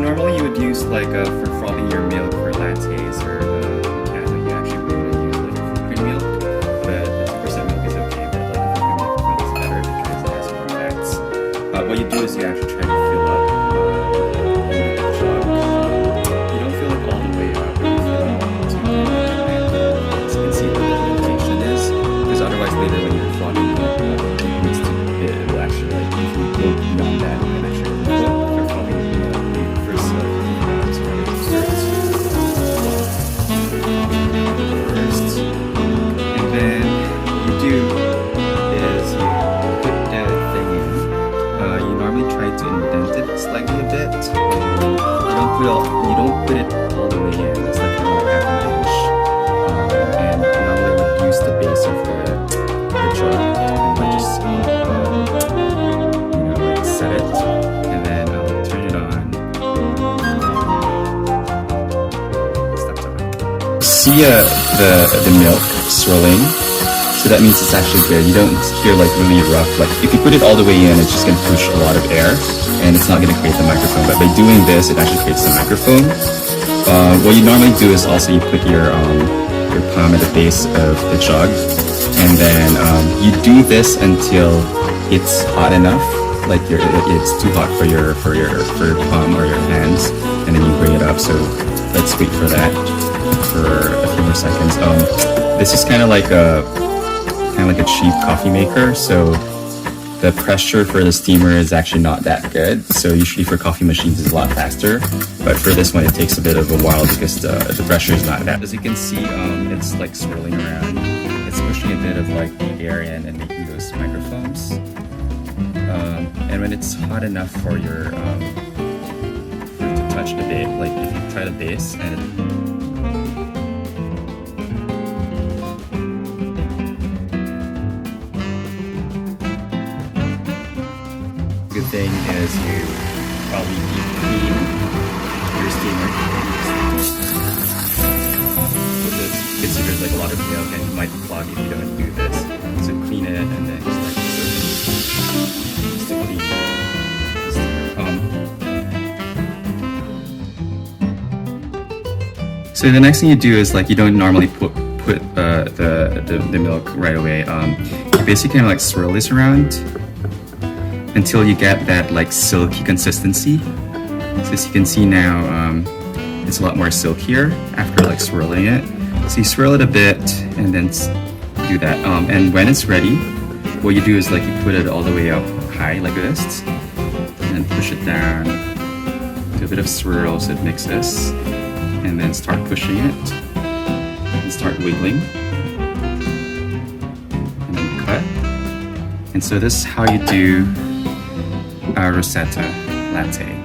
normally you would use like for frothing your milk for lattes or you actually would use like cream milk, but the 2% milk is okay. But like the cream milk is better because it has more fats. What you do is you actually try to fill up the jug. You don't fill it all the way up. You fill it to the end. So you can see what the limitation is, because otherwise later when you're frothing, it will actually like if you go beyond that, it can actually overflow. Slightly a bit. You don't put it all the way in. It's like about half an inch. And normally I would use the base of the jug and like just like set it, and then I'll turn it on. See the milk swirling. So that means it's actually good. You don't hear like really rough. Like if you put it all the way in, it's just gonna push a lot of air, and it's not gonna create the microphone. But by doing this, it actually creates the microphone. What you normally do is also you put your palm at the base of the jug, and then you do this until it's hot enough. Like it's too hot for your palm or your hands, and then you bring it up. So let's wait for that for a few more seconds. This is kind of like a cheap coffee maker, so the pressure for the steamer is actually not that good. So usually for coffee machines it's a lot faster, but for this one it takes a bit of a while because the pressure is not that. As you can see, it's like swirling around. It's pushing a bit of like the air in and making those microphones. And when it's hot enough for your for it to touch the base, like if you try the base and good thing is you probably deep clean your steamer, because you can see there's like a lot of milk and it might clog if you don't do this. So clean it and then just like just to clean the steamer pump. So the next thing you do is like you don't normally put the milk right away. You basically kind of like swirl this around until you get that like silky consistency. So as you can see now, it's a lot more silkier after like swirling it. So you swirl it a bit and then do that. And when it's ready, what you do is like you put it all the way up high like this, and then push it down, do a bit of swirl so it mixes, and then start pushing it, and start wiggling, and then cut. And so this is how you do Rosetta latte.